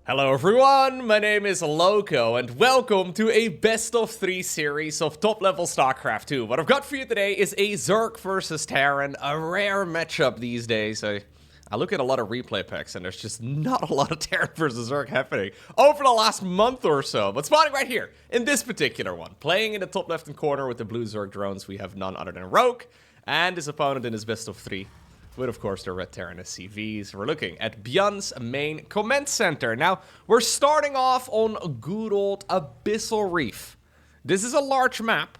Hello everyone, my name is Lowko and welcome to a best of 3 series of top level StarCraft 2. What I've got for you today is a Zerg versus Terran, a rare matchup these days. I look at a lot of replay packs and there's just not a lot of Terran versus Zerg happening over the last month or so. But spawning right here, in this particular one, playing in the top left hand corner with the blue Zerg drones, we have none other than Rogue and his opponent in his best of 3. With, of course, the red Terran SCVs. We're looking at ByuN's main command center. Now, we're starting off on good old Abyssal Reef. This is a large map.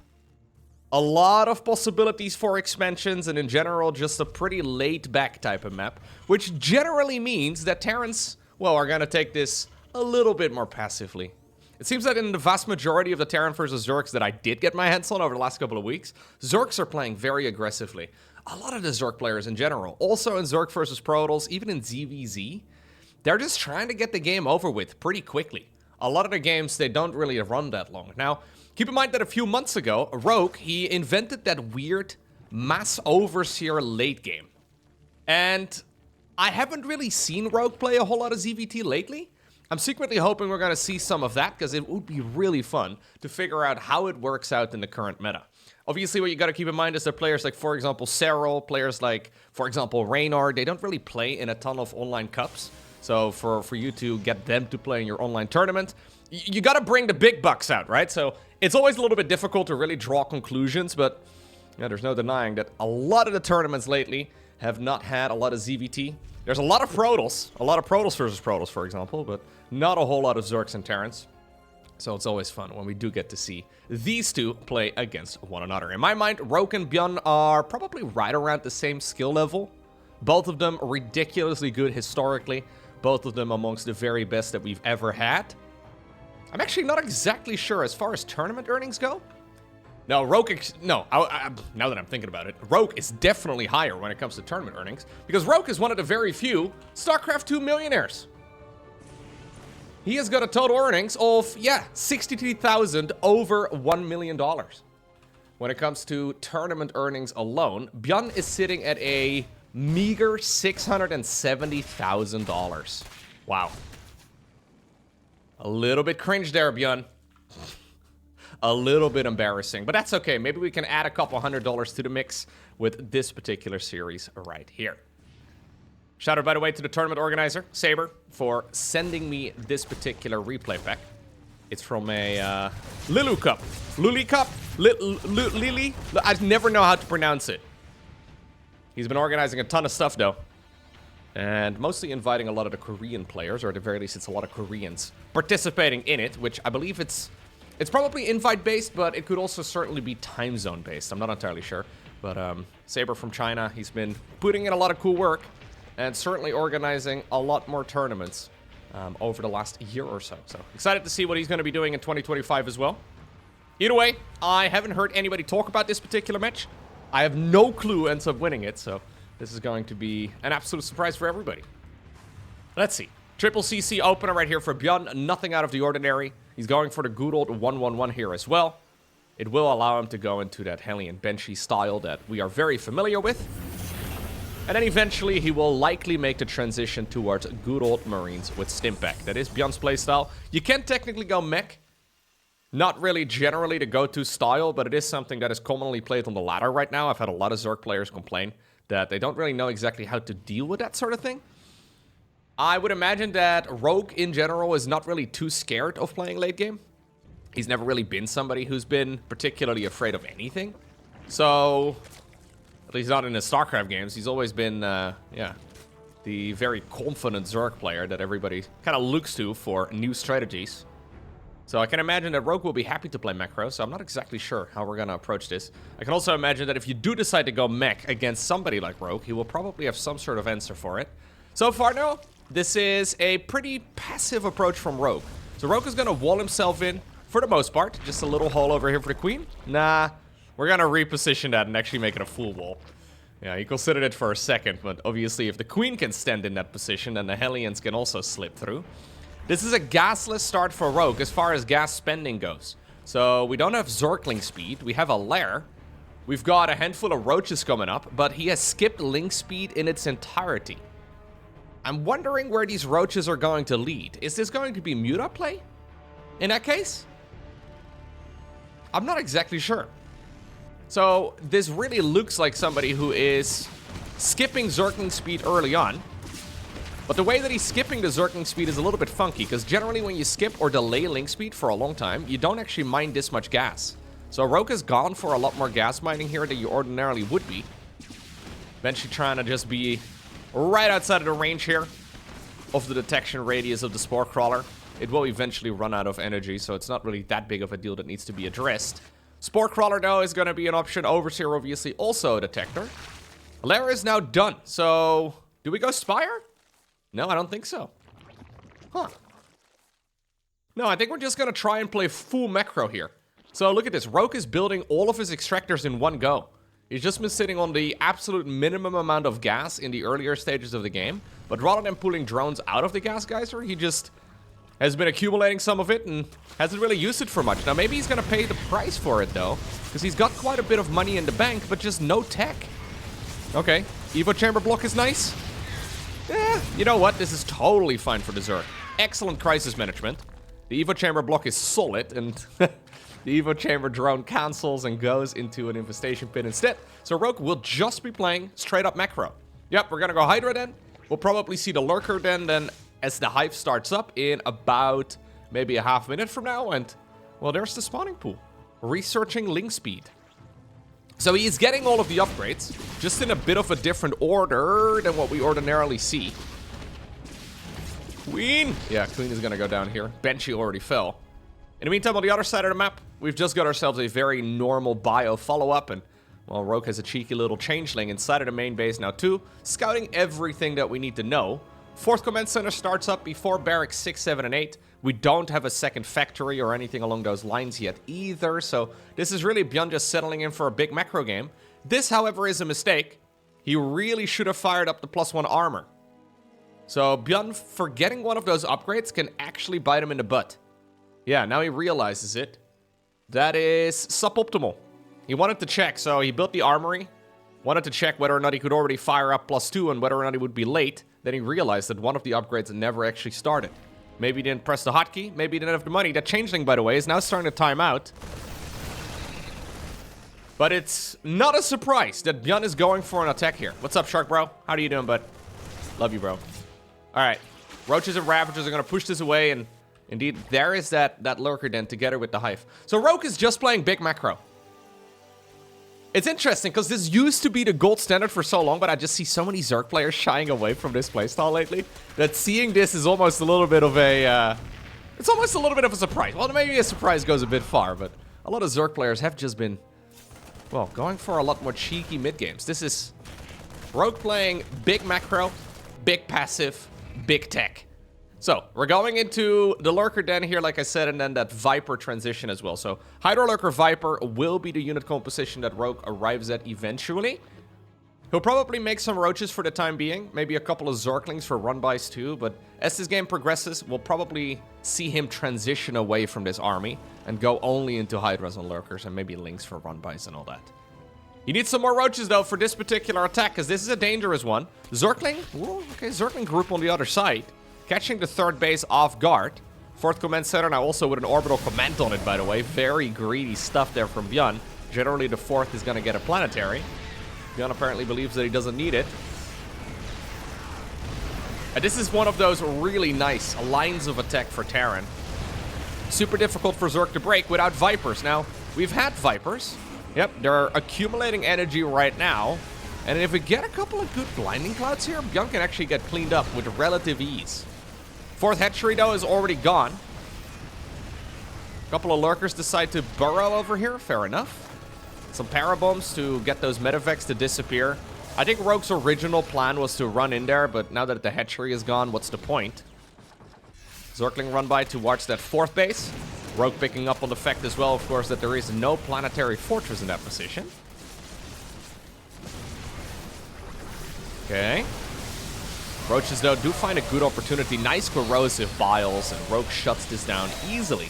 A lot of possibilities for expansions, and in general, just a pretty laid-back type of map. Which generally means that Terrans, well, are going to take this a little bit more passively. It seems that in the vast majority of the Terran versus Zergs that I did get my hands on over the last couple of weeks, Zergs are playing very aggressively. A lot of the Zerg players in general, also in Zerg versus Protoss, even in ZVZ, they're just trying to get the game over with pretty quickly. A lot of the games, they don't really run that long. Now, keep in mind that a few months ago, Rogue, he invented that weird Mass Overseer late game. And I haven't really seen Rogue play a whole lot of ZVT lately. I'm secretly hoping we're going to see some of that, because it would be really fun to figure out how it works out in the current meta. Obviously, what you got to keep in mind is that players like, for example, Serral, players like, for example, Raynar, they don't really play in a ton of online cups. So for you to get them to play in your online tournament, you got to bring the big bucks out, right? So it's always a little bit difficult to really draw conclusions, but yeah, there's no denying that a lot of the tournaments lately have not had a lot of ZVT. There's a lot of Protoss versus Protoss, for example, but not a whole lot of Zergs and Terrans. So it's always fun when we do get to see these two play against one another. In my mind, Rogue and ByuN are probably right around the same skill level. Both of them ridiculously good historically. Both of them amongst the very best that we've ever had. I'm actually not exactly sure as far as tournament earnings go. No, now that I'm thinking about it, Rogue is definitely higher when it comes to tournament earnings. Because Rogue is one of the very few StarCraft 2 millionaires. He has got a total earnings of, yeah, 63,000 over $1 million. When it comes to tournament earnings alone, ByuN is sitting at a meager $670,000. Wow. A little bit cringe there, ByuN. A little bit embarrassing, but that's okay. Maybe we can add a couple $100 to the mix with this particular series right here. Shout out, by the way, to the tournament organizer, Saber, for sending me this particular replay pack. It's from a Lilu Cup. Luli Cup? Lili? I never know how to pronounce it. He's been organizing a ton of stuff, though. And mostly inviting a lot of the Korean players, or at the very least, it's a lot of Koreans participating in it, which I believe it's probably invite-based, but it could also certainly be time zone-based. I'm not entirely sure. But Saber from China, he's been putting in a lot of cool work. And certainly organizing a lot more tournaments over the last year or so. So excited to see what he's going to be doing in 2025 as well. Either way, I haven't heard anybody talk about this particular match. I have no clue who ends up winning it, so this is going to be an absolute surprise for everybody. Let's see. Triple CC opener right here for ByuN. Nothing out of the ordinary. He's going for the good old 1-1-1 here as well. It will allow him to go into that Hellion Banshee style that we are very familiar with. And then eventually he will likely make the transition towards good old Marines with Stimpack. That is ByuN's playstyle. You can technically go mech. Not really generally the go-to style, but it is something that is commonly played on the ladder right now. I've had a lot of Zerg players complain that they don't really know exactly how to deal with that sort of thing. I would imagine that Rogue in general is not really too scared of playing late game. He's never really been somebody who's been particularly afraid of anything. So at least not in his StarCraft games. He's always been, yeah, the very confident Zerg player that everybody kind of looks to for new strategies. So I can imagine that Rogue will be happy to play macro, so I'm not exactly sure how we're going to approach this. I can also imagine that if you do decide to go mech against somebody like Rogue, he will probably have some sort of answer for it. So far, though, this is a pretty passive approach from Rogue. So Rogue is going to wall himself in, for the most part. Just a little hole over here for the Queen. Nah. We're going to reposition that and actually make it a full wall. Yeah, he considered it for a second, but obviously if the Queen can stand in that position, then the Hellions can also slip through. This is a gasless start for Rogue as far as gas spending goes. So we don't have Zergling speed, we have a lair. We've got a handful of roaches coming up, but he has skipped link speed in its entirety. I'm wondering where these roaches are going to lead. Is this going to be muta play? In that case? I'm not exactly sure. So this really looks like somebody who is skipping Zergling speed early on. But the way that he's skipping the Zergling speed is a little bit funky, because generally when you skip or delay link speed for a long time, you don't actually mine this much gas. So Roke has gone for a lot more gas mining here than you ordinarily would be. Eventually trying to just be right outside of the range here of the detection radius of the Spore Crawler. It will eventually run out of energy, so it's not really that big of a deal that needs to be addressed. Spore Crawler, though, is going to be an option. Overseer, obviously, also a detector. Lair is now done, so do we go Spire? No, I don't think so. Huh. No, I think we're just going to try and play full macro here. So look at this. Roke is building all of his extractors in one go. He's just been sitting on the absolute minimum amount of gas in the earlier stages of the game. But rather than pulling drones out of the gas geyser, he just has been accumulating some of it and hasn't really used it for much. Now, maybe he's going to pay the price for it, though, because he's got quite a bit of money in the bank, but just no tech. Okay, Evo Chamber block is nice. Yeah, you know what? This is totally fine for the Zerg. Excellent crisis management. The Evo Chamber block is solid, and the Evo Chamber drone cancels and goes into an infestation pit instead. So Roke will just be playing straight up macro. Yep, we're going to go Hydra then. We'll probably see the Lurker then as the Hive starts up in about maybe a half minute from now. And, well, there's the spawning pool. Researching link speed. So he's getting all of the upgrades, just in a bit of a different order than what we ordinarily see. Queen! Yeah, Queen is going to go down here. Banshee already fell. In the meantime, on the other side of the map, we've just got ourselves a very normal bio follow-up. And, well, Roke has a cheeky little changeling inside of the main base now, too. Scouting everything that we need to know. 4th Command Center starts up before Barracks 6, 7, and 8. We don't have a second factory or anything along those lines yet either, so this is really ByuN just settling in for a big macro game. This, however, is a mistake. He really should have fired up the +1 armor. So ByuN, forgetting one of those upgrades, can actually bite him in the butt. Yeah, now he realizes it. That is suboptimal. He wanted to check, so he built the armory. Wanted to check whether or not he could already fire up +2 and whether or not he would be late. Then he realized that one of the upgrades never actually started. Maybe he didn't press the hotkey. Maybe he didn't have the money. That changeling, by the way, is now starting to time out. But it's not a surprise that ByuN is going for an attack here. What's up, Shark Bro? How are you doing, bud? Love you, bro. All right. Roaches and Ravagers are going to push this away. And indeed, there is that Lurker then together with the Hive. So Roke is just playing big macro. It's interesting, because this used to be the gold standard for so long, but I just see so many Zerg players shying away from this playstyle lately, that seeing this is almost a little bit of a, it's almost a little bit of a surprise. Well, maybe a surprise goes a bit far, but a lot of Zerg players have just been, well, going for a lot more cheeky mid-games. This is Rogue playing big macro, big passive, big tech. So, we're going into the Lurker Den here, like I said, and then that Viper transition as well. So, Hydra Lurker Viper will be the unit composition that Rogue arrives at eventually. He'll probably make some Roaches for the time being, maybe a couple of Zerglings for run-bys too, but as this game progresses, we'll probably see him transition away from this army and go only into Hydras and Lurkers and maybe Links for run-bys and all that. You need some more Roaches, though, for this particular attack, because this is a dangerous one. Zergling, ooh, okay, Zergling group on the other side. Catching the 3rd base off guard. 4th Command Center now also with an orbital command on it, by the way. Very greedy stuff there from ByuN. Generally, the 4th is going to get a planetary. ByuN apparently believes that he doesn't need it. And this is one of those really nice lines of attack for Terran. Super difficult for Zerg to break without Vipers. Now, we've had Vipers. Yep, they're accumulating energy right now. And if we get a couple of good blinding clouds here, ByuN can actually get cleaned up with relative ease. 4th hatchery, though, is already gone. A couple of Lurkers decide to burrow over here. Fair enough. Some Parabombs to get those Medevacs to disappear. I think Rogue's original plan was to run in there, but now that the hatchery is gone, what's the point? Zergling run by towards that 4th base. Rogue picking up on the fact as well, of course, that there is no planetary fortress in that position. Okay. Roaches, though, do find a good opportunity. Nice corrosive biles, and Rogue shuts this down easily.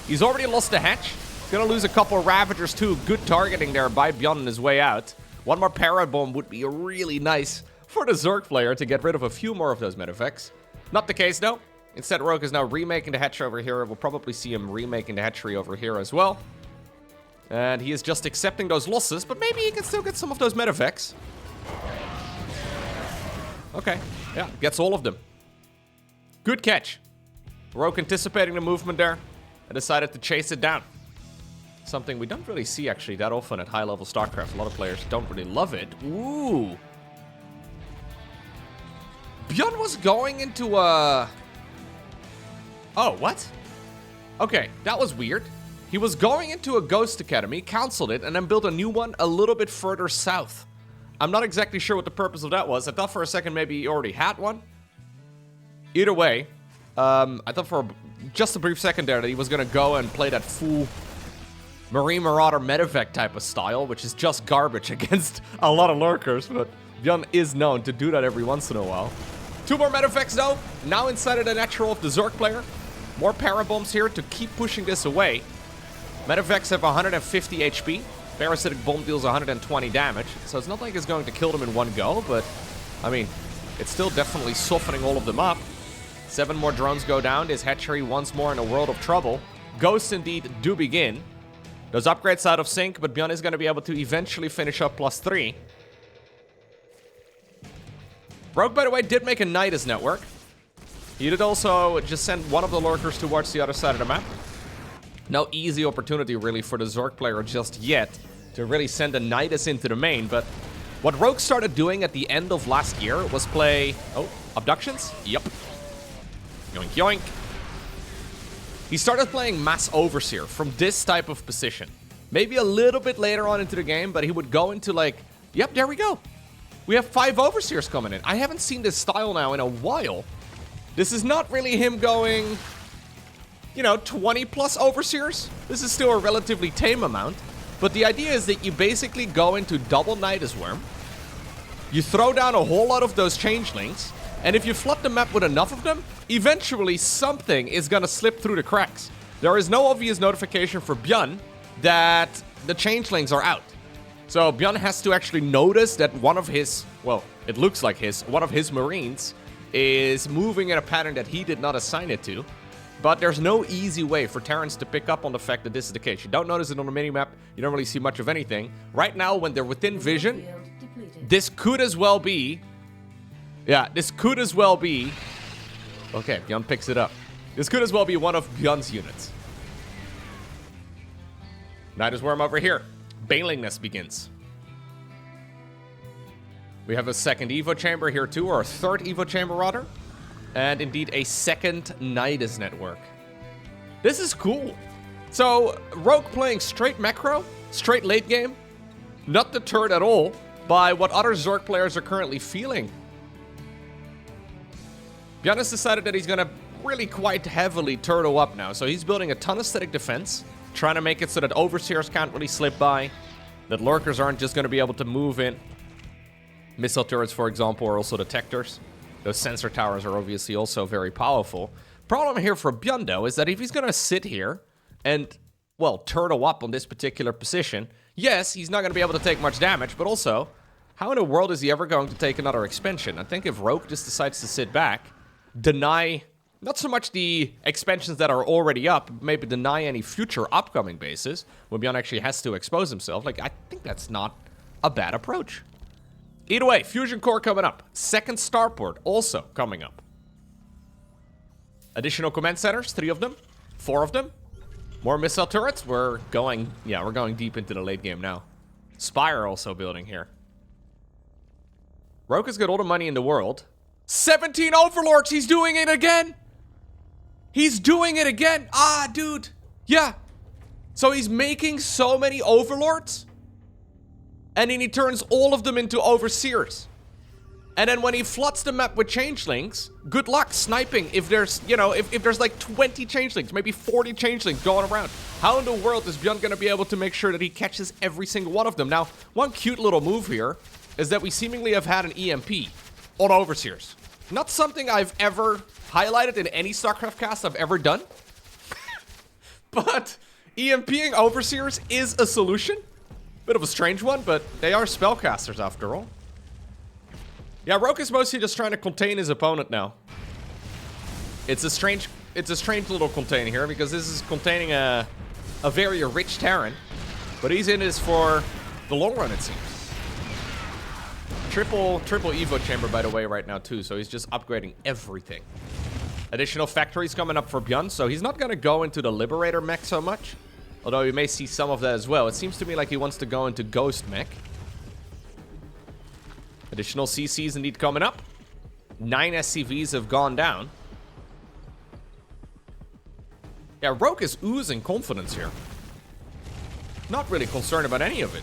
He's already lost the hatch. He's gonna lose a couple of Ravagers, too. Good targeting there by ByuN on his way out. One more Parabomb would be a really nice for the Zerg player to get rid of a few more of those medeffects. Not the case, though. Instead, Rogue is now remaking the hatchery over here. We'll probably see him remaking the hatchery over here as well. And he is just accepting those losses, but maybe he can still get some of those medeffects. Okay, yeah, gets all of them. Good catch. Rogue anticipating the movement there and decided to chase it down. Something we don't really see actually that often at high-level StarCraft. A lot of players don't really love it. Ooh. ByuN was going into a... Oh, what? Okay, that was weird. He was going into a Ghost Academy, canceled it, and then built a new one a little bit further south. I'm not exactly sure what the purpose of that was. I thought for a second maybe he already had one. Either way, I thought for just a brief second there that he was going to go and play that full Marine Marauder medevac type of style, which is just garbage against a lot of lurkers, but ByuN is known to do that every once in a while. 2 more medevacs though, now inside of the natural of the Zerg player. More parabombs here to keep pushing this away. Medevacs have 150 HP. Parasitic Bomb deals 120 damage, so it's not like it's going to kill them in one go, but, I mean, it's still definitely softening all of them up. 7 more drones go down. This hatchery once more in a world of trouble. Ghosts indeed do begin. Those upgrades out of sync, but ByuN is going to be able to eventually finish up +3. Rogue, by the way, did make a Nydus network. He did also just send one of the lurkers towards the other side of the map. No easy opportunity, really, for the Zerg player just yet to really send a Nydus into the main, but what Rogue started doing at the end of last year was play... Oh, abductions? Yep. Yoink, yoink. He started playing Mass Overseer from this type of position. Maybe a little bit later on into the game, but he would go into like... Yep, there we go. We have 5 Overseers coming in. I haven't seen this style now in a while. This is not really him going... You know, 20 plus Overseers. This is still a relatively tame amount. But the idea is that you basically go into double Nydus Worm. You throw down a whole lot of those changelings. And if you flood the map with enough of them, eventually something is gonna slip through the cracks. There is no obvious notification for ByuN that the changelings are out. So ByuN has to actually notice that one of his, well, it looks like one of his Marines is moving in a pattern that he did not assign it to. But there's no easy way for Terrans to pick up on the fact that this is the case. You don't notice it on the minimap. You don't really see much of anything. Right now, when they're within vision, this could as well be... Yeah, this could as well be... Okay, ByuN picks it up. This could as well be one of ByuN's units. Nydus Worm over here. Bailingness begins. We have a second Evo chamber here too, or a third Evo chamber rather. And indeed a second Nydus network. This is cool. So, Rogue playing straight macro, straight late game, not deterred at all by what other Zerg players are currently feeling. ByuN has decided that he's going to really quite heavily turtle up now. So he's building a ton of static defense, trying to make it so that Overseers can't really slip by, that lurkers aren't just going to be able to move in. Missile turrets, for example, are also detectors. Those sensor towers are obviously also very powerful. Problem here for ByuN, though, is that if he's going to sit here and, well, turtle up on this particular position, yes, he's not going to be able to take much damage, but also, how in the world is he ever going to take another expansion? I think if Rogue just decides to sit back, deny, not so much the expansions that are already up, maybe deny any future upcoming bases, when ByuN actually has to expose himself, like, I think that's not a bad approach. Either way, Fusion Core coming up. Second starport also coming up. Additional command centers, 3 of them, 4 of them. More missile turrets. We're going deep into the late game now. Spire also building here. Rogue has got all the money in the world. 17 Overlords, he's doing it again! He's doing it again! Ah, dude! Yeah. So he's making so many Overlords, and then he turns all of them into Overseers. And then when he floods the map with changelings, good luck sniping if there's, you know, if there's like 20 changelings, maybe 40 changelings going around. How in the world is ByuN gonna be able to make sure that he catches every single one of them? Now, one cute little move here is that we seemingly have had an EMP on Overseers. Not something I've ever highlighted in any StarCraft cast I've ever done. But EMPing Overseers is a solution. Bit of a strange one, but they are spellcasters after all. Yeah, Rogue is mostly just trying to contain his opponent now. It's a strange little contain here, because this is containing a very rich Terran. But he's in this for the long run, it seems. Triple Evo chamber, by the way, right now, too. So he's just upgrading everything. Additional factories coming up for ByuN, so he's not going to go into the Liberator mech so much. Although you may see some of that as well. It seems to me like he wants to go into Ghost mech. Additional CCs indeed coming up. 9 SCVs have gone down. Yeah, Rogue is oozing confidence here. Not really concerned about any of it.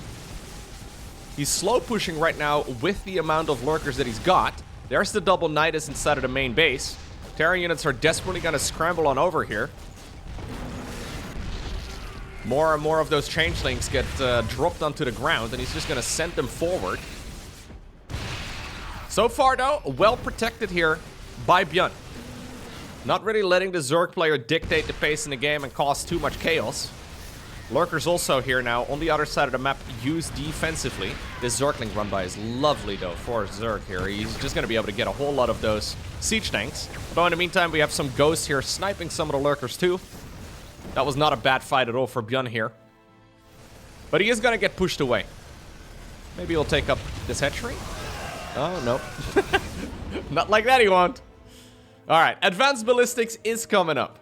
He's slow pushing right now with the amount of lurkers that he's got. There's the double Nydus inside of the main base. Terran units are desperately going to scramble on over here. More and more of those changelings get dropped onto the ground, and he's just going to send them forward. So far, though, well protected here by ByuN. Not really letting the Zerg player dictate the pace in the game and cause too much chaos. Lurkers also here now on the other side of the map, used defensively. This Zergling run by is lovely, though, for Zerg here. He's just going to be able to get a whole lot of those siege tanks. Although in the meantime, we have some ghosts here sniping some of the lurkers, too. That was not a bad fight at all for ByuN here. But he is going to get pushed away. Maybe he'll take up this hatchery. Oh, no. Not like that he won't. Alright, Advanced Ballistics is coming up.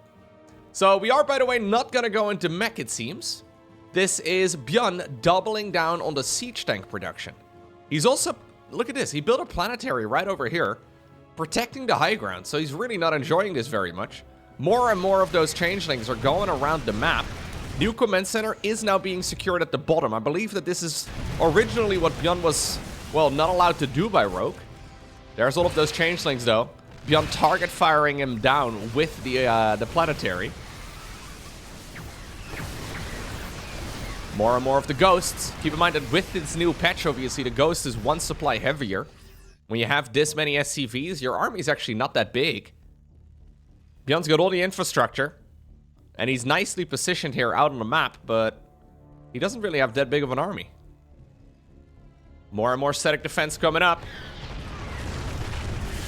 So we are, by the way, not going to go into mech, it seems. This is ByuN doubling down on the siege tank production. He's also... Look at this. He built a planetary right over here, protecting the high ground. So he's really not enjoying this very much. More and more of those changelings are going around the map. New command center is now being secured at the bottom. I believe that this is originally what ByuN was, well, not allowed to do by Rogue. There's all of those changelings, though. ByuN target firing him down with the planetary. More and more of the ghosts. Keep in mind that with this new patch, obviously, the ghost is one supply heavier. When you have this many SCVs, your army is actually not that big. ByuN's got all the infrastructure. And he's nicely positioned here out on the map, but he doesn't really have that big of an army. More and more static defense coming up.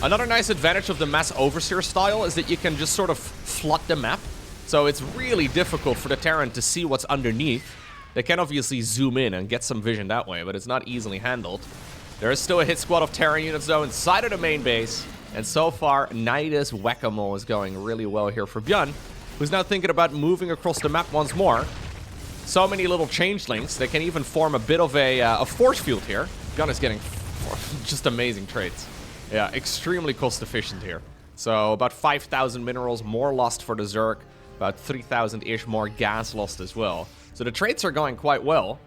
Another nice advantage of the mass overseer style is that you can just sort of flood the map. So it's really difficult for the Terran to see what's underneath. They can obviously zoom in and get some vision that way, but it's not easily handled. There is still a hit squad of Terran units, though, inside of the main base. And so far, Nydus Whack-A-Mole is going really well here for ByuN, who's now thinking about moving across the map once more. So many little changelings. They can even form a bit of a force field here. ByuN is getting just amazing trades. Yeah, extremely cost efficient here. So about 5,000 minerals more lost for the Zerg. About 3,000-ish more gas lost as well. So the trades are going quite well.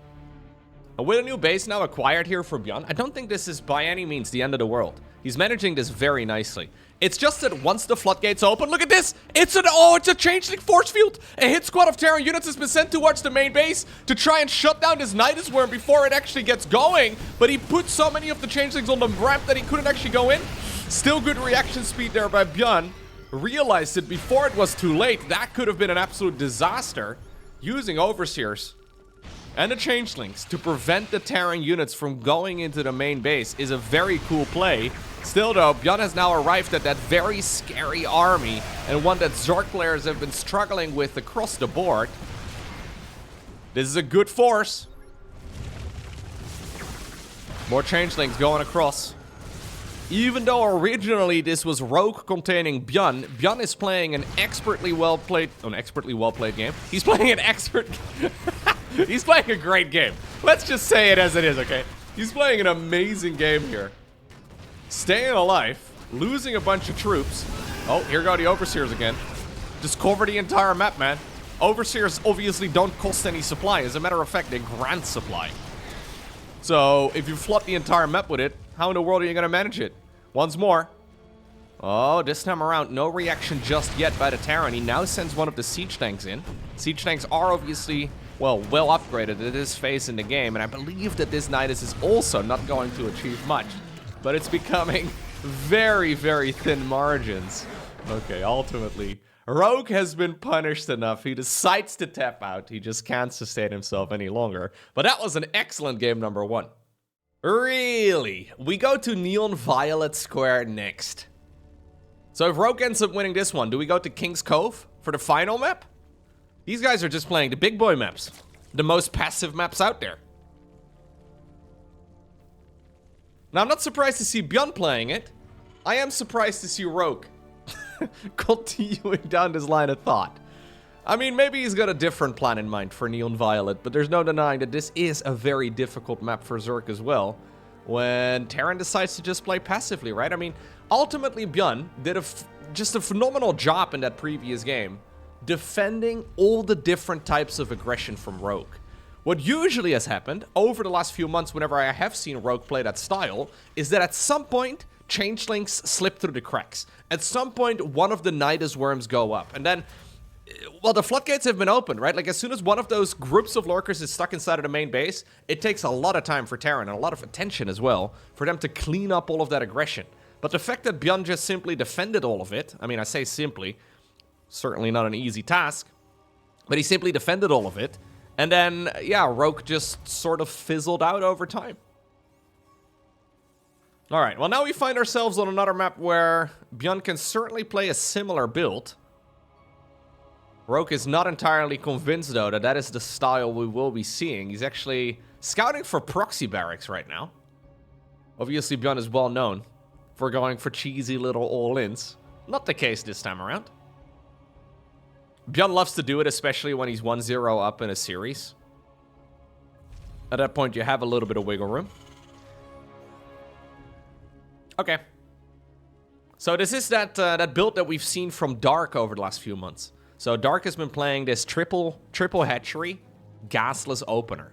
And with a new base now acquired here for ByuN, I don't think this is by any means the end of the world. He's managing this very nicely. It's just that once the floodgates open, look at this! It's a changeling force field! A hit squad of Terran units has been sent towards the main base to try and shut down this Nydus worm before it actually gets going. But he put so many of the changelings on the ramp that he couldn't actually go in. Still good reaction speed there by ByuN. Realized it before it was too late. That could have been an absolute disaster. Using overseers and the changelings to prevent the Terran units from going into the main base is a very cool play. Still, though, ByuN has now arrived at that very scary army, and one that Zerg players have been struggling with across the board. This is a good force. More changelings going across. Even though originally this was Rogue containing ByuN, ByuN is playing an expertly well-played game. He's playing an expert... He's playing a great game. Let's just say it as it is, okay? He's playing an amazing game here. Staying alive, losing a bunch of troops. Oh, here go the Overseers again. Just cover the entire map, man. Overseers obviously don't cost any supply. As a matter of fact, they grant supply. So, if you flood the entire map with it, how in the world are you going to manage it? Once more. Oh, this time around, no reaction just yet by the Terran. He now sends one of the siege tanks in. Siege tanks are obviously, well upgraded at this phase in the game, and I believe that this Nydus is also not going to achieve much. But it's becoming very, very thin margins. Okay, ultimately, Rogue has been punished enough. He decides to tap out. He just can't sustain himself any longer. But that was an excellent game number 1. Really? We go to Neon Violet Square next. So if Rogue ends up winning this one, do we go to King's Cove for the final map? These guys are just playing the big boy maps. The most passive maps out there. Now, I'm not surprised to see ByuN playing it. I am surprised to see Rogue continuing down this line of thought. I mean, maybe he's got a different plan in mind for Neon Violet, but there's no denying that this is a very difficult map for Zerg as well, when Terran decides to just play passively, right? I mean, ultimately, ByuN did just a phenomenal job in that previous game, defending all the different types of aggression from Rogue. What usually has happened over the last few months whenever I have seen Rogue play that style is that at some point, changelings slip through the cracks. At some point, one of the Nydus worms go up. And then, well, the floodgates have been opened, right? Like, as soon as one of those groups of lurkers is stuck inside of the main base, it takes a lot of time for Terran and a lot of attention as well for them to clean up all of that aggression. But the fact that ByuN just simply defended all of it, I mean, I say simply, certainly not an easy task, but he simply defended all of it. And then, yeah, Rogue just sort of fizzled out over time. Alright, well now we find ourselves on another map where ByuN can certainly play a similar build. Rogue is not entirely convinced, though, that that is the style we will be seeing. He's actually scouting for proxy barracks right now. Obviously, ByuN is well known for going for cheesy little all-ins. Not the case this time around. ByuN loves to do it, especially when he's 1-0 up in a series. At that point, you have a little bit of wiggle room. Okay. So this is that build that we've seen from Dark over the last few months. So Dark has been playing this triple hatchery gasless opener.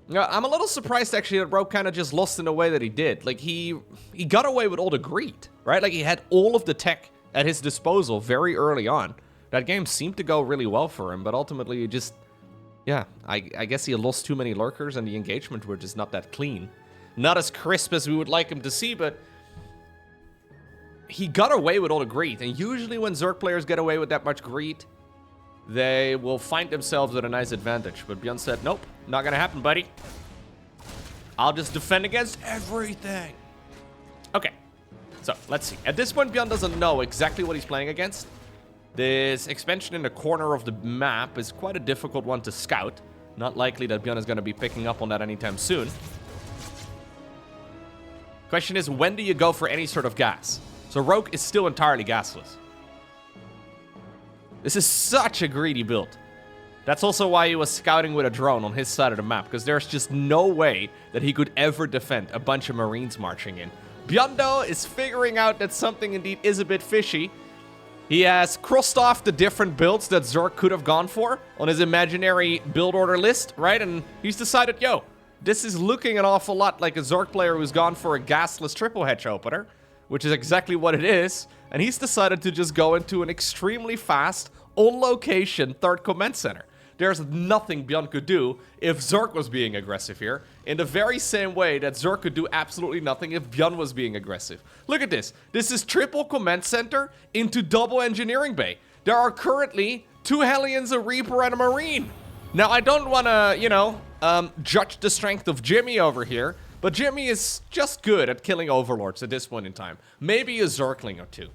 Now, I'm a little surprised actually that Rogue kind of just lost in the way that he did. Like he got away with all the greed, right? Like he had all of the tech at his disposal very early on. That game seemed to go really well for him, but ultimately he just, yeah, I guess he lost too many lurkers and the engagement were just not that clean. Not as crisp as we would like him to see, but he got away with all the greed. And usually when Zerg players get away with that much greed, they will find themselves at a nice advantage. But ByuN said, nope, not gonna happen, buddy. I'll just defend against everything. Okay, so let's see. At this point, ByuN doesn't know exactly what he's playing against. This expansion in the corner of the map is quite a difficult one to scout. Not likely that ByuN is going to be picking up on that anytime soon. Question is, when do you go for any sort of gas? So Rogue is still entirely gasless. This is such a greedy build. That's also why he was scouting with a drone on his side of the map, because there's just no way that he could ever defend a bunch of Marines marching in. ByuN, though, is figuring out that something indeed is a bit fishy. He has crossed off the different builds that Zerg could have gone for on his imaginary build order list, right? And he's decided, yo, this is looking an awful lot like a Zerg player who's gone for a gasless triple hatch opener, which is exactly what it is. And he's decided to just go into an extremely fast, on-location third command center. There's nothing ByuN could do if Zerg was being aggressive here, in the very same way that Zerg could do absolutely nothing if ByuN was being aggressive. Look at this. This is triple command center into double engineering bay. There are currently 2 Hellions, a Reaper, and a Marine. Now, I don't want to, judge the strength of Jimmy over here, but Jimmy is just good at killing overlords at this point in time. Maybe a Zergling or two.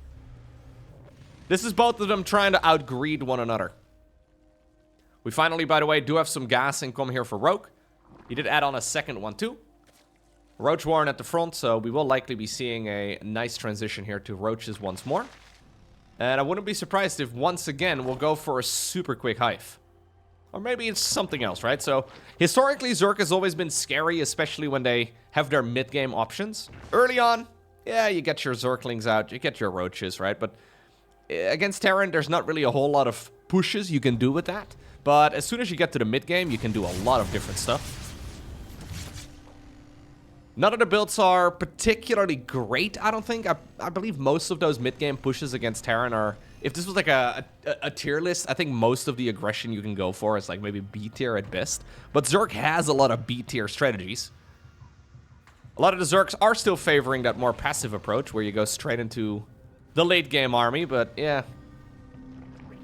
This is both of them trying to outgreed one another. We finally, by the way, do have some gas income here for Rogue. He did add on a second one, too. Roach Warren at the front, so we will likely be seeing a nice transition here to Roaches once more. And I wouldn't be surprised if, once again, we'll go for a super quick hive. Or maybe it's something else, right? So, historically, Zerg has always been scary, especially when they have their mid-game options. Early on, yeah, you get your Zerglings out, you get your Roaches, right? But against Terran, there's not really a whole lot of pushes you can do with that. But as soon as you get to the mid-game, you can do a lot of different stuff. None of the builds are particularly great, I don't think. I believe most of those mid-game pushes against Terran are... If this was like a tier list, I think most of the aggression you can go for is like maybe B tier at best. But Zerg has a lot of B tier strategies. A lot of the Zergs are still favoring that more passive approach, where you go straight into the late-game army, but yeah...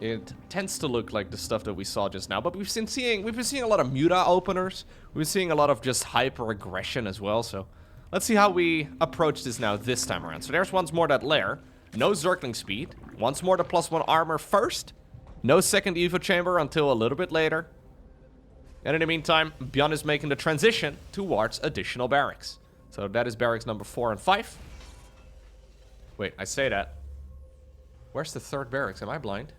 It tends to look like the stuff that we saw just now, but we've been seeing a lot of Muta openers. We've been seeing a lot of just hyper aggression as well. So let's see how we approach this now this time around. So there's once more that lair. No Zergling speed. Once more the +1 armor first. No second Evo chamber until a little bit later. And in the meantime, ByuN is making the transition towards additional barracks. So that is barracks number 4 and 5. Wait, I say that. Where's the third barracks? Am I blind?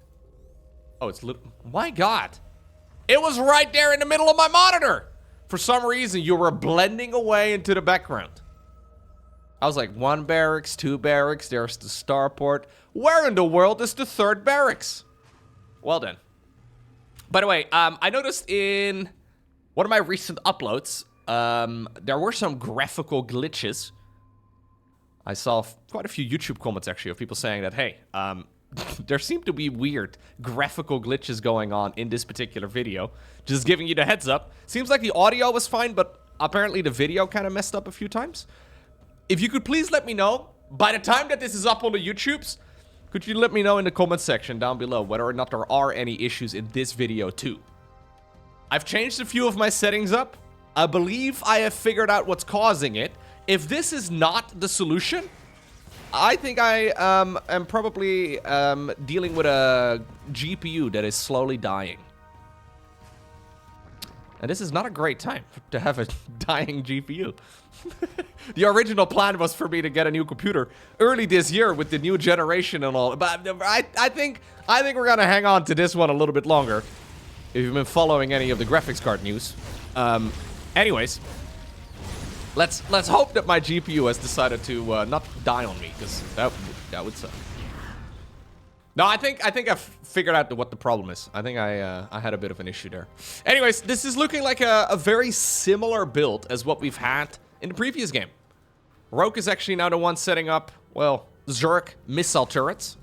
Oh, it's my God. It was right there in the middle of my monitor. For some reason, you were blending away into the background. I was like, 1 barracks, 2 barracks, there's the starport. Where in the world is the third barracks? Well then. By the way, I noticed in one of my recent uploads, there were some graphical glitches. I saw quite a few YouTube comments, actually, of people saying that, hey, there seem to be weird graphical glitches going on in this particular video. Just giving you the heads up. Seems like the audio was fine, but apparently the video kind of messed up a few times. If you could please let me know, by the time that this is up on the YouTubes, could you let me know in the comment section down below whether or not there are any issues in this video too. I've changed a few of my settings up. I believe I have figured out what's causing it. If this is not the solution, I think I am probably dealing with a GPU that is slowly dying. And this is not a great time to have a dying GPU. The original plan was for me to get a new computer early this year with the new generation and all. But I think we're gonna hang on to this one a little bit longer. If you've been following any of the graphics card news. Anyways. Let's hope that my GPU has decided to not die on me, because that would suck. No, I think I've figured out what the problem is. I think I had a bit of an issue there. Anyways, this is looking like a very similar build as what we've had in the previous game. Rogue is actually now the one setting up, well, Zerg missile turrets,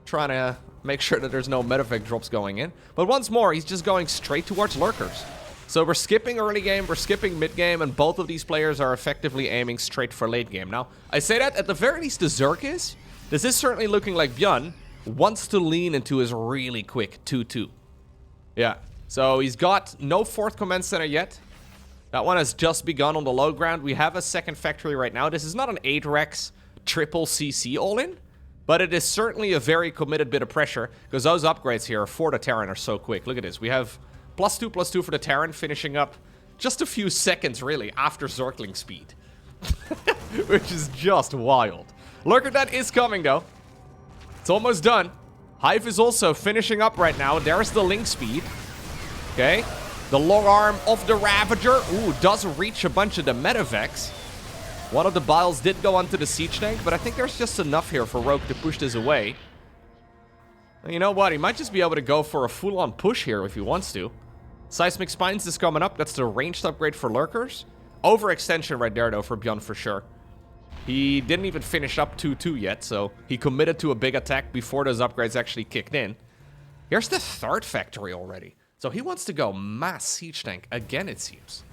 trying to make sure that there's no medevac drops going in. But once more, he's just going straight towards lurkers. So we're skipping early game, we're skipping mid game, and both of these players are effectively aiming straight for late game. Now, I say that at the very least the Zerg is. This is certainly looking like ByuN wants to lean into his really quick 2-2. Yeah, so he's got no 4th command center yet. That one has just begun on the low ground. We have a 2nd factory right now. This is not an 8 Rex triple CC all-in, but it is certainly a very committed bit of pressure, because those upgrades here for the Terran are so quick. Look at this. We have +2/+2 for the Terran, finishing up just a few seconds, really, after Zergling speed. Which is just wild. Lurker that is coming, though. It's almost done. Hive is also finishing up right now. There's the link speed. Okay. The long arm of the Ravager. Ooh, does reach a bunch of the medevacs. One of the Biles did go onto the siege tank, but I think there's just enough here for Rogue to push this away. You know what? He might just be able to go for a full-on push here if he wants to. Seismic Spines is coming up. That's the ranged upgrade for lurkers. Overextension right there, though, for ByuN for sure. He didn't even finish up 2-2 yet, so he committed to a big attack before those upgrades actually kicked in. Here's the 3rd factory already. So he wants to go mass siege tank again, it seems.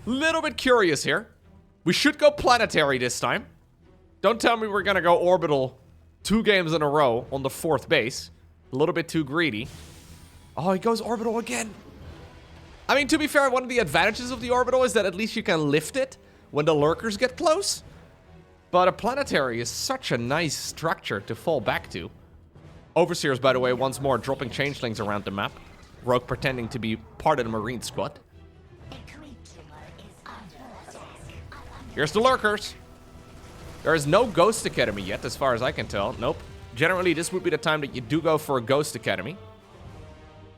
Little bit curious here. We should go planetary this time. Don't tell me we're going to go orbital 2 games in a row on the 4th base. A little bit too greedy. Oh, he goes orbital again. I mean, to be fair, one of the advantages of the orbital is that at least you can lift it when the lurkers get close. But a planetary is such a nice structure to fall back to. Overseers, by the way, once more dropping changelings around the map. Rogue pretending to be part of the Marine squad. Here's the lurkers. There is no Ghost Academy yet, as far as I can tell. Nope. Generally, this would be the time that you do go for a Ghost Academy.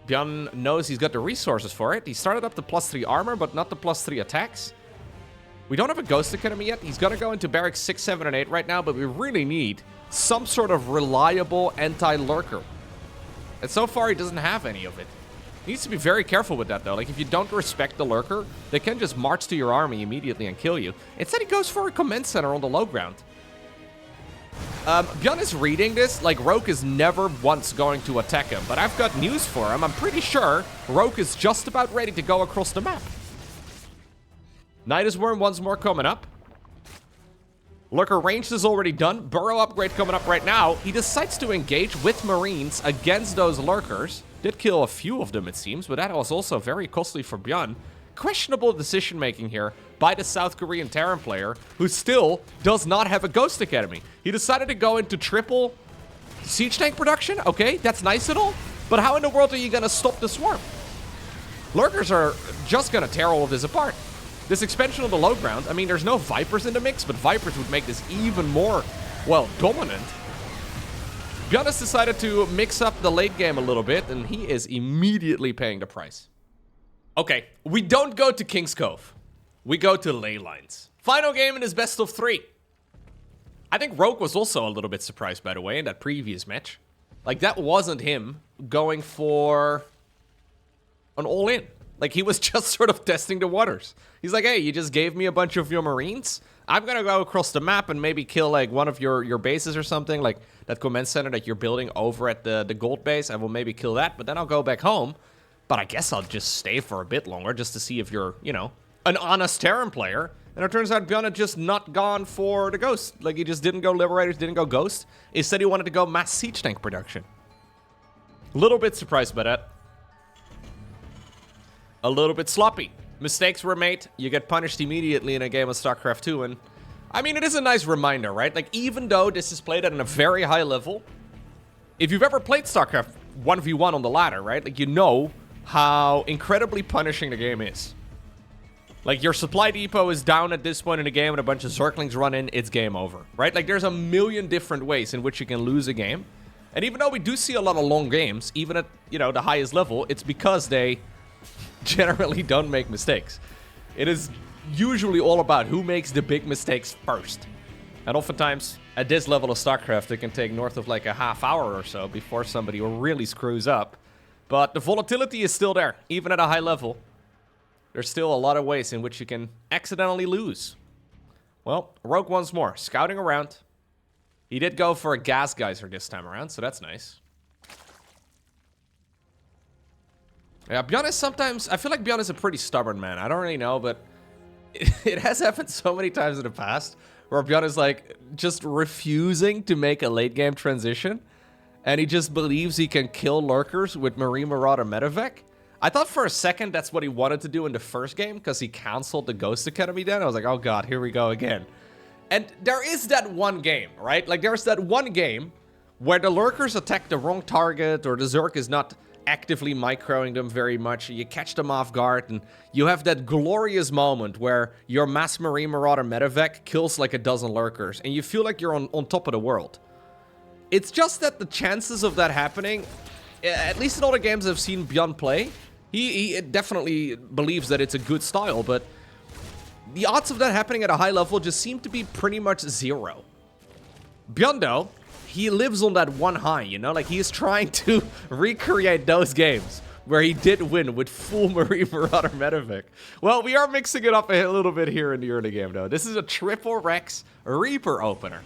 ByuN knows he's got the resources for it. He started up the +3 armor, but not the +3 attacks. We don't have a Ghost Academy yet. He's going to go into barracks 6, 7, and 8 right now, but we really need some sort of reliable anti-lurker. And so far, he doesn't have any of it. He needs to be very careful with that, though. Like, if you don't respect the lurker, they can just march to your army immediately and kill you. Instead, he goes for a command center on the low ground. ByuN is reading this like Rogue is never once going to attack him. But I've got news for him. I'm pretty sure Rogue is just about ready to go across the map. Nydus Worm once more coming up. Lurker range is already done. Burrow upgrade coming up right now. He decides to engage with Marines against those Lurkers. Did kill a few of them, it seems, but that was also very costly for ByuN. Questionable decision-making here by the South Korean Terran player, who still does not have a Ghost Academy. He decided to go into triple siege tank production. Okay, that's nice and all, but how in the world are you going to stop the swarm? Lurkers are just going to tear all of this apart. This expansion on the low ground, I mean, there's no Vipers in the mix, but Vipers would make this even more, well, dominant. ByuN has decided to mix up the late game a little bit, and he is immediately paying the price. Okay, we don't go to King's Cove. We go to Ley Lines. Final game in his best of 3. I think Rogue was also a little bit surprised, by the way, in that previous match. Like, that wasn't him going for an all-in. Like, he was just sort of testing the waters. He's like, hey, you just gave me a bunch of your Marines. I'm gonna go across the map and maybe kill, like, one of your bases or something. Like, that command center that you're building over at the gold base. I will maybe kill that, but then I'll go back home. But I guess I'll just stay for a bit longer just to see if you're, you know, an honest Terran player. And it turns out ByuN had just not gone for the Ghost. Like, he just didn't go Liberators, didn't go Ghost. Instead, he wanted to go mass siege tank production. A little bit surprised by that. A little bit sloppy. Mistakes were made. You get punished immediately in a game of StarCraft 2. And, I mean, it is a nice reminder, right? Like, even though this is played at a very high level, if you've ever played StarCraft 1v1 on the ladder, right? Like, you know how incredibly punishing the game is. Like, your supply depot is down at this point in the game and a bunch of Zerglings run in, it's game over, right? Like, there's a million different ways in which you can lose a game. And even though we do see a lot of long games, even at, you know, the highest level, it's because they generally don't make mistakes. It is usually all about who makes the big mistakes first. And oftentimes, at this level of StarCraft, it can take north of like a half hour or so before somebody really screws up. But the volatility is still there, even at a high level. There's still a lot of ways in which you can accidentally lose. Well, Rogue once more, scouting around. He did go for a gas geyser this time around, so that's nice. Yeah, ByuN is sometimes... I feel like ByuN is a pretty stubborn man. I don't really know, but it has happened so many times in the past where ByuN is like just refusing to make a late game transition. And he just believes he can kill Lurkers with Marine Marauder Medevac. I thought for a second that's what he wanted to do in the first game because he canceled the Ghost Academy then. I was like, oh god, here we go again. And there is that one game, right? Like, there's that one game where the Lurkers attack the wrong target or the Zerg is not actively microing them very much. You catch them off guard and you have that glorious moment where your mass Marine Marauder Medevac kills like a dozen Lurkers and you feel like you're on top of the world. It's just that the chances of that happening, at least in all the games I've seen ByuN play, he definitely believes that it's a good style, but the odds of that happening at a high level just seem to be pretty much zero. ByuN, though, he lives on that one high, you know? Like, he is trying to recreate those games where he did win with full Marine Marauder Medevac. Well, we are mixing it up a little bit here in the early game, though. This is a triple Rex Reaper opener.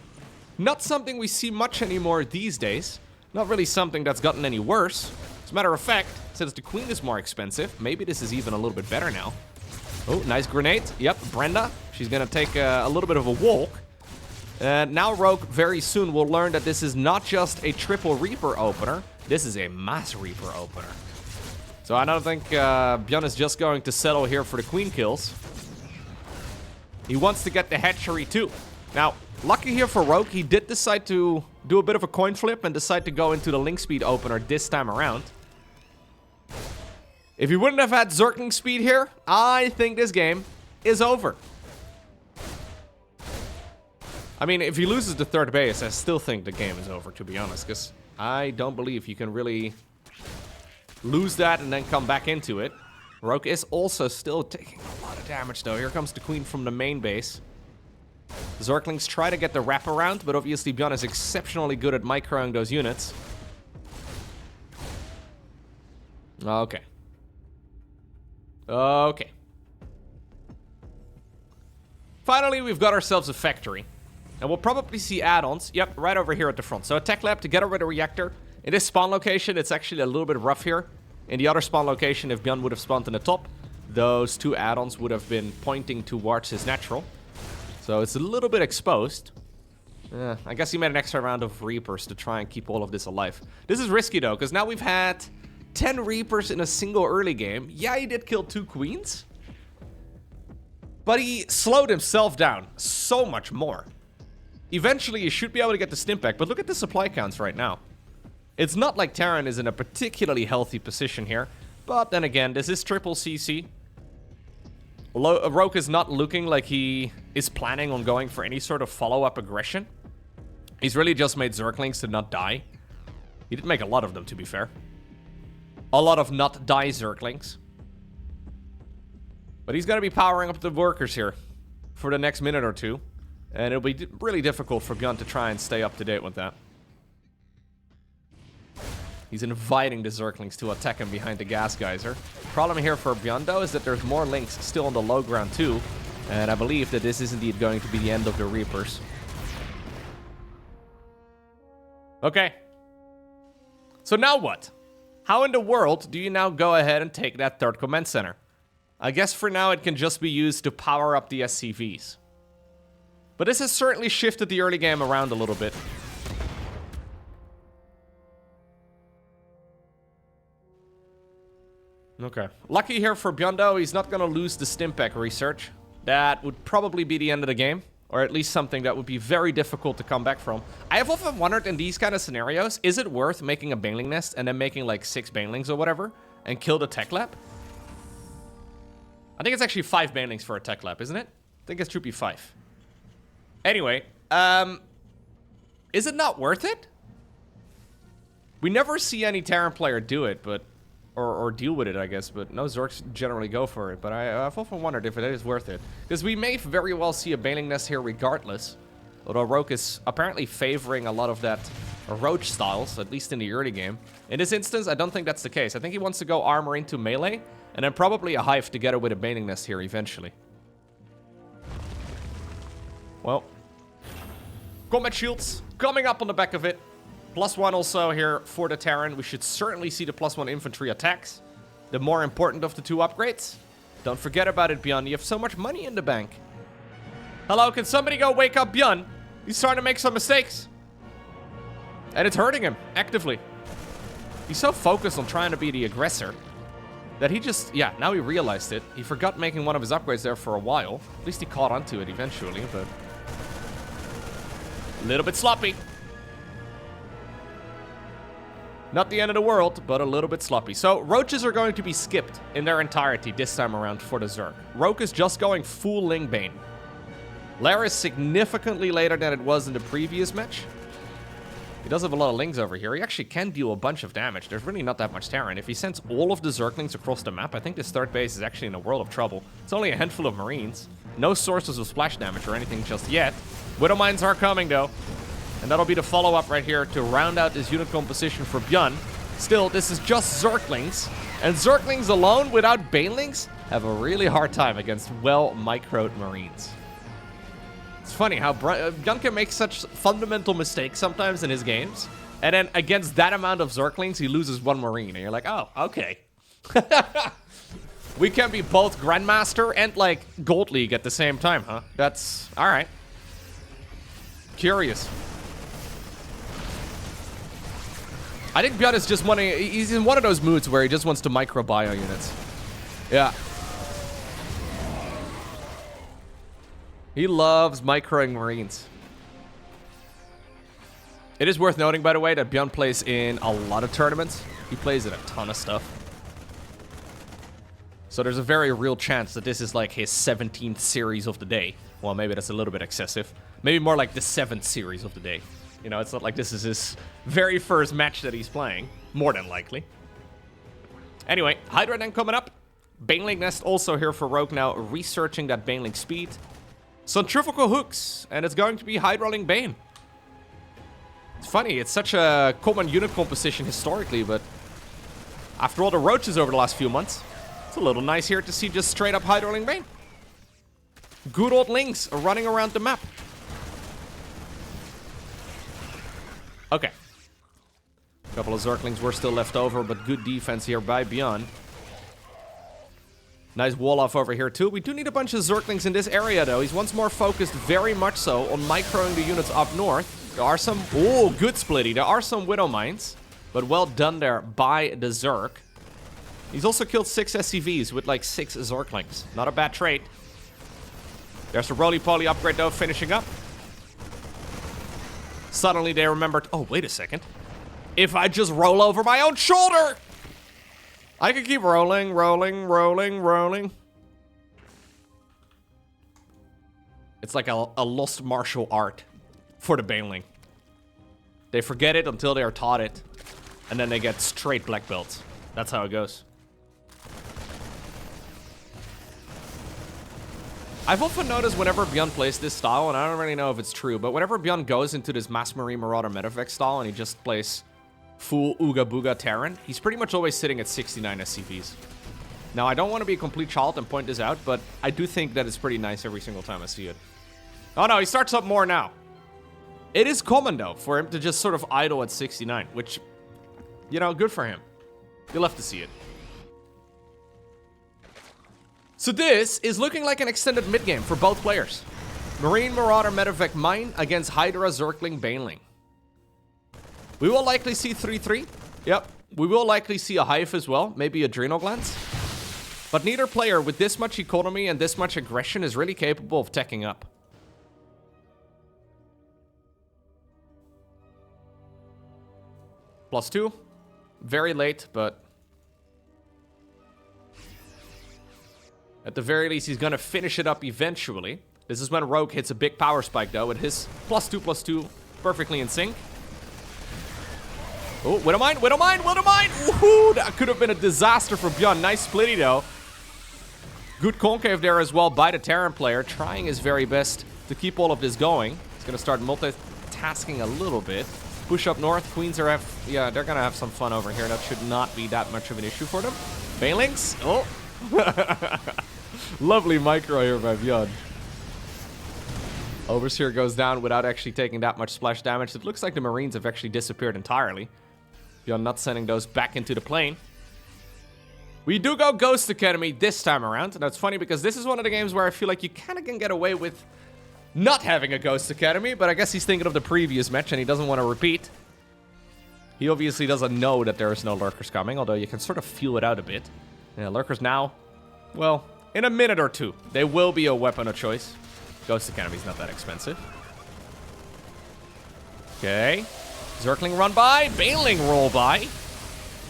Not something we see much anymore these days. Not really something that's gotten any worse. As a matter of fact, since the Queen is more expensive, maybe this is even a little bit better now. Oh, nice grenade. Yep, Brenda. She's gonna take a little bit of a walk. And now Rogue very soon will learn that this is not just a triple Reaper opener. This is a mass Reaper opener. So I don't think ByuN is just going to settle here for the Queen kills. He wants to get the hatchery too. Now, lucky here for Rogue, he did decide to do a bit of a coin flip and decide to go into the link speed opener this time around. If he wouldn't have had Zergling speed here, I think this game is over. I mean, if he loses the third base, I still think the game is over, to be honest, because I don't believe you can really lose that and then come back into it. Rogue is also still taking a lot of damage, though. Here comes the Queen from the main base. Zerglings try to get the wraparound, but obviously ByuN is exceptionally good at microing those units. Okay. Okay. Finally, we've got ourselves a factory. And we'll probably see add-ons. Yep, right over here at the front. So a tech lab together with a reactor. In this spawn location, it's actually a little bit rough here. In the other spawn location, if ByuN would have spawned in the top, those two add-ons would have been pointing towards his natural. So it's a little bit exposed. I guess he made an extra round of Reapers to try and keep all of this alive. This is risky though, because now we've had 10 Reapers in a single early game. Yeah, he did kill 2 Queens. But he slowed himself down so much more. Eventually, he should be able to get the stimp back, but look at the supply counts right now. It's not like Terran is in a particularly healthy position here. But then again, this is triple CC. Roke is not looking like he is planning on going for any sort of follow-up aggression. He's really just made Zerglings to not die. He did make a lot of them, to be fair. A lot of not die Zerglings. But he's going to be powering up the workers here for the next minute or two. And it'll be really difficult for ByuN to try and stay up to date with that. He's inviting the Zerglings to attack him behind the gas geyser. Problem here for ByuN, though, is that there's more links still on the low ground, too. And I believe that this is indeed going to be the end of the Reapers. Okay. So now what? How in the world do you now go ahead and take that third command center? I guess for now it can just be used to power up the SCVs. But this has certainly shifted the early game around a little bit. Okay. Lucky here for ByuN, though, he's not going to lose the Stimpack research. That would probably be the end of the game. Or at least something that would be very difficult to come back from. I have often wondered in these kind of scenarios, is it worth making a Baneling nest and then making like 6 Banelings or whatever and kill the tech lab? I think it's actually 5 Banelings for a tech lab, isn't it? I think it should be 5. Anyway, is it not worth it? We never see any Terran player do it, but or deal with it, I guess, but no Zergs generally go for it. But I've often wondered if it is worth it. Because we may very well see a Baneling nest here regardless. Although Roke is apparently favoring a lot of that Roach styles, at least in the early game. In this instance, I don't think that's the case. I think he wants to go armor into melee, and then probably a Hive together with a Baneling nest here eventually. Well, combat shields coming up on the back of it. +1 also here for the Terran. We should certainly see the +1 infantry attacks. The more important of the 2 upgrades. Don't forget about it, ByuN. You have so much money in the bank. Hello, can somebody go wake up ByuN? He's starting to make some mistakes. And it's hurting him, actively. He's so focused on trying to be the aggressor that he just, yeah, now he realized it. He forgot making one of his upgrades there for a while. At least he caught onto it eventually, but a little bit sloppy. Not the end of the world, but a little bit sloppy. So, Roaches are going to be skipped in their entirety this time around for the Zerg. Roke is just going full Ling Bane. Lair is significantly later than it was in the previous match. He does have a lot of Lings over here. He actually can deal a bunch of damage. There's really not that much Terran. If he sends all of the Zerglings across the map, I think this third base is actually in a world of trouble. It's only a handful of Marines. No sources of splash damage or anything just yet. Widowmines are coming, though. And that'll be the follow-up right here to round out this unit composition for ByuN. Still, this is just Zerglings. And Zerglings alone, without Banelings, have a really hard time against well-microed Marines. It's funny how ByuN can make such fundamental mistakes sometimes in his games. And then against that amount of Zerglings, he loses 1 Marine. And you're like, oh, okay. We can be both Grandmaster and, like, Gold League at the same time, huh? That's... alright. Curious. I think ByuN is just wanting... he's in one of those moods where he just wants to micro-bio units. Yeah. He loves microing Marines. It is worth noting, by the way, that ByuN plays in a lot of tournaments. He plays in a ton of stuff. So there's a very real chance that this is like his 17th series of the day. Well, maybe that's a little bit excessive. Maybe more like the 7th series of the day. You know, it's not like this is his very first match that he's playing. More than likely. Anyway, Hydra then coming up. Baneling Nest also here for Rogue now, researching that Baneling speed. Centrifugal hooks, and it's going to be Hydraling Bane. It's funny, it's such a common unit composition historically, but after all the roaches over the last few months, it's a little nice here to see just straight up Hydraling Bane. Good old Lings running around the map. Okay. A couple of Zerglings were still left over, but good defense here by ByuN. Nice wall off over here too. We do need a bunch of Zerglings in this area though. He's once more focused very much so on microing the units up north. There are some, oh, good splitty. There are some Widow Mines, but well done there by the Zerg. He's also killed 6 SCVs with like 6 Zerglings. Not a bad trade. There's a roly-poly upgrade though finishing up. Suddenly they remembered, oh, wait a second. If I just roll over my own shoulder, I can keep rolling, rolling, rolling, rolling. It's like a lost martial art for the Baneling. They forget it until they are taught it, and then they get straight black belts. That's how it goes. I've often noticed whenever ByuN plays this style, and I don't really know if it's true, but whenever ByuN goes into this Mass Marine Marauder Medevac style and he just plays full Ooga Booga Terran, he's pretty much always sitting at 69 SCVs. Now, I don't want to be a complete child and point this out, but I do think that it's pretty nice every single time I see it. Oh no, he starts up more now. It is common, though, for him to just sort of idle at 69, which, you know, good for him. You'll have to see it. So this is looking like an extended mid-game for both players. Marine Marauder Medevac Mine against Hydra Zergling Baneling. We will likely see 3-3. Yep. We will likely see a Hive as well. Maybe Adrenal Glands. But neither player with this much economy and this much aggression is really capable of teching up. +2. Very late, but at the very least, he's going to finish it up eventually. This is when Rogue hits a big power spike, though, with his +2/+2 perfectly in sync. Oh, Widow Mine, Widow Mine, Widow Mine! Woohoo! That could have been a disaster for ByuN. Nice splitty, though. Good concave there as well by the Terran player, trying his very best to keep all of this going. He's going to start multitasking a little bit. Push up north. Queens are yeah, they're going to have some fun over here. That should not be that much of an issue for them. Banelings. Oh. Lovely micro here by ByuN. Overseer goes down without actually taking that much splash damage. It looks like the Marines have actually disappeared entirely. ByuN not sending those back into the plane. We do go Ghost Academy this time around. And that's funny because this is one of the games where I feel like you kind of can get away with not having a Ghost Academy, but I guess he's thinking of the previous match and he doesn't want to repeat. He obviously doesn't know that there is no Lurkers coming, although you can sort of feel it out a bit. Yeah, Lurkers now, well, in a minute or two, they will be a weapon of choice. Ghost Academy's not that expensive. Okay. Zergling run by, Baneling roll by.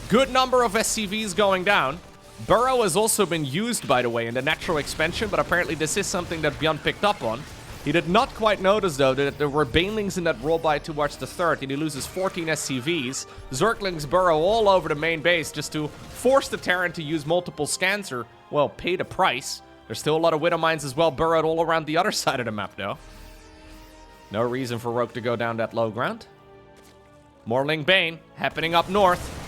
Good number of SCVs going down. Burrow has also been used, by the way, in the natural expansion, but apparently this is something that ByuN picked up on. He did not quite notice, though, that there were Banelings in that roll by towards the third, and he loses 14 SCVs. Zerglings burrow all over the main base just to force the Terran to use multiple scans or, well, pay the price. There's still a lot of Widow Mines as well burrowed all around the other side of the map, though. No reason for Rogue to go down that low ground. Morling Bane happening up north.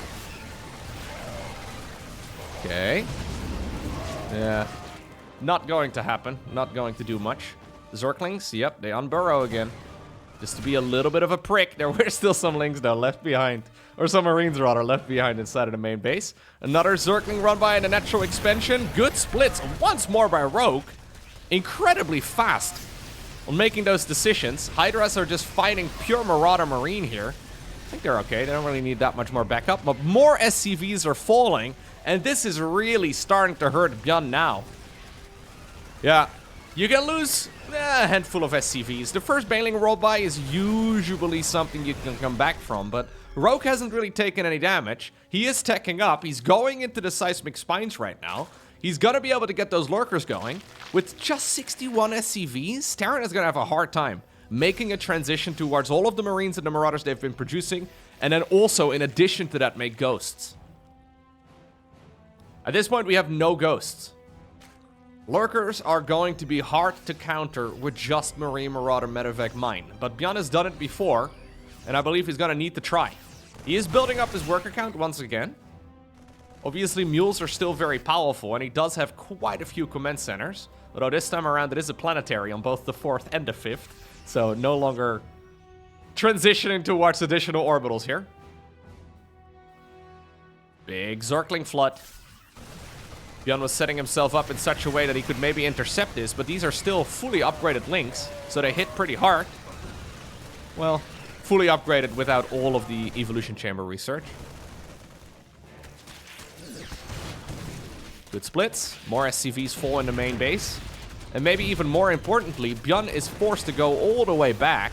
Okay. Yeah. Not going to happen. Not going to do much. Zerglings, yep, they unburrow again. Just to be a little bit of a prick. There were still some Lings, though, left behind. Or some Marines, rather, left behind inside of the main base. Another Zergling run by in the natural expansion. Good splits once more by Rogue. Incredibly fast on making those decisions. Hydras are just fighting pure Marauder Marine here. I think they're okay. They don't really need that much more backup. But more SCVs are falling. And this is really starting to hurt ByuN now. Yeah. You can lose a handful of SCVs. The first Baneling roll by is usually something you can come back from, but Rogue hasn't really taken any damage. He is teching up. He's going into the seismic spines right now. He's going to be able to get those Lurkers going. With just 61 SCVs, Terran is going to have a hard time making a transition towards all of the Marines and the Marauders they've been producing, and then also, in addition to that, make Ghosts. At this point, we have no Ghosts. Lurkers are going to be hard to counter with just Marine Marauder Medevac Mine, but ByuN has done it before, and I believe he's going to need to try. He is building up his worker count once again. Obviously, mules are still very powerful, and he does have quite a few command centers, although this time around it is a planetary on both the 4th and the 5th, so no longer transitioning towards additional orbitals here. Big Zergling flood. ByuN was setting himself up in such a way that he could maybe intercept this, but these are still fully upgraded links, so they hit pretty hard. Well, fully upgraded without all of the evolution chamber research. Good splits. More SCVs fall in the main base. And maybe even more importantly, ByuN is forced to go all the way back.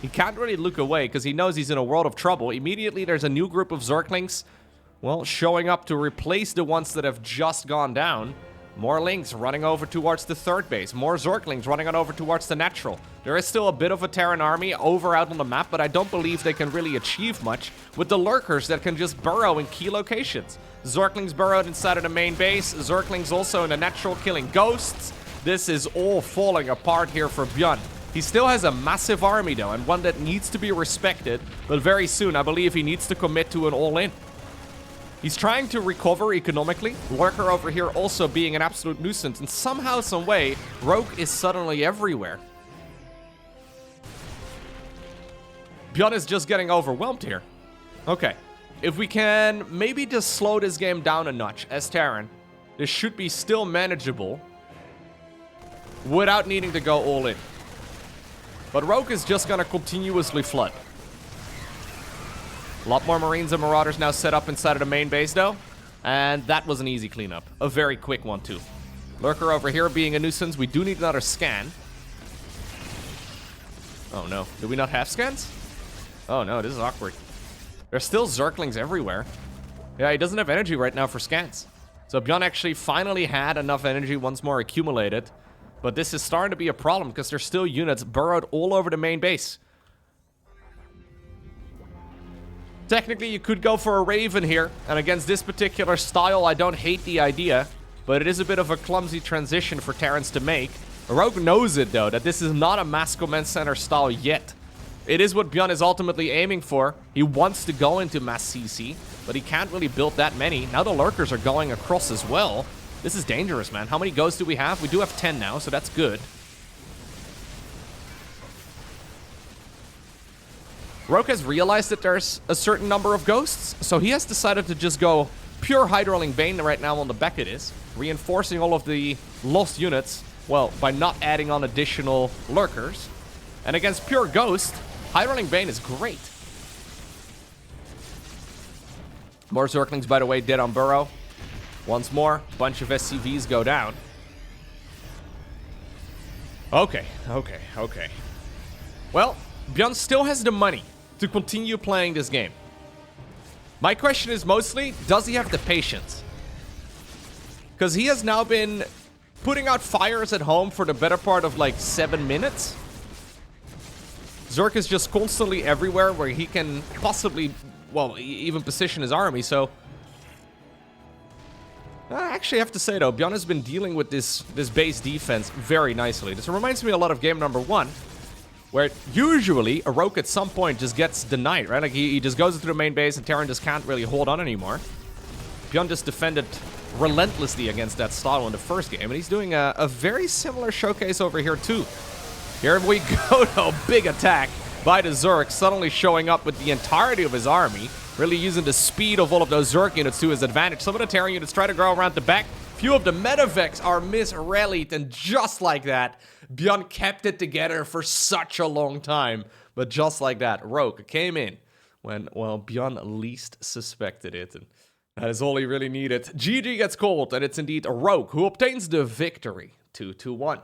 He can't really look away because he knows he's in a world of trouble. Immediately, there's a new group of Zerglings, well, showing up to replace the ones that have just gone down. More links running over towards the third base. More Zerglings running on over towards the natural. There is still a bit of a Terran army over out on the map, but I don't believe they can really achieve much with the lurkers that can just burrow in key locations. Zerglings burrowed inside of the main base. Zerglings also in the natural killing ghosts. This is all falling apart here for ByuN. He still has a massive army though, and one that needs to be respected, but very soon I believe he needs to commit to an all-in. He's trying to recover economically. Lurker over here also being an absolute nuisance, and somehow, some way, Rogue is suddenly everywhere. ByuN is just getting overwhelmed here. Okay, if we can maybe just slow this game down a notch as Terran, this should be still manageable without needing to go all in. But Rogue is just gonna continuously flood. A lot more Marines and Marauders now set up inside of the main base though. And that was an easy cleanup. A very quick one too. Lurker over here being a nuisance. We do need another scan. Oh no. Do we not have scans? Oh no, this is awkward. There's still Zerglings everywhere. Yeah, he doesn't have energy right now for scans. So ByuN actually finally had enough energy once more accumulated. But this is starting to be a problem because there's still units burrowed all over the main base. Technically, you could go for a Raven here. And against this particular style, I don't hate the idea. But it is a bit of a clumsy transition for Terrans to make. Rogue knows it, though, that this is not a mass command center style yet. It is what ByuN is ultimately aiming for. He wants to go into mass CC, but he can't really build that many. Now the Lurkers are going across as well. This is dangerous, man. How many ghosts do we have? We do have 10 now, so that's good. Rogue has realized that there's a certain number of ghosts, so he has decided to just go pure Hydroling Bane right now on the back it is, reinforcing all of the lost units, well, by not adding on additional Lurkers. And against pure Ghost, Hydroling Bane is great. More Zerglings, by the way, dead on Burrow. Once more, bunch of SCVs go down. Okay. Well, ByuN still has the money to continue playing this game. My question is mostly, does he have the patience? Because he has now been putting out fires at home for the better part of like 7 minutes. Zerg is just constantly everywhere where he can possibly, well, even position his army, so... I actually have to say though, ByuN has been dealing with this base defense very nicely. This reminds me a lot of game number 1, where usually a Rogue at some point just gets denied, right? Like he just goes into the main base and Terran just can't really hold on anymore. ByuN just defended relentlessly against that style in the first game, and he's doing a very similar showcase over here too. Here we go though, big attack by the Zerg, suddenly showing up with the entirety of his army. Really using the speed of all of those Zerg units to his advantage. Some of the Terran units try to go around the back. Few of the Medivacs are misrallied, and just like that, ByuN kept it together for such a long time. But just like that, Rogue came in when, well, ByuN least suspected it. And that is all he really needed. GG gets called, and it's indeed a Rogue who obtains the victory. 2-1.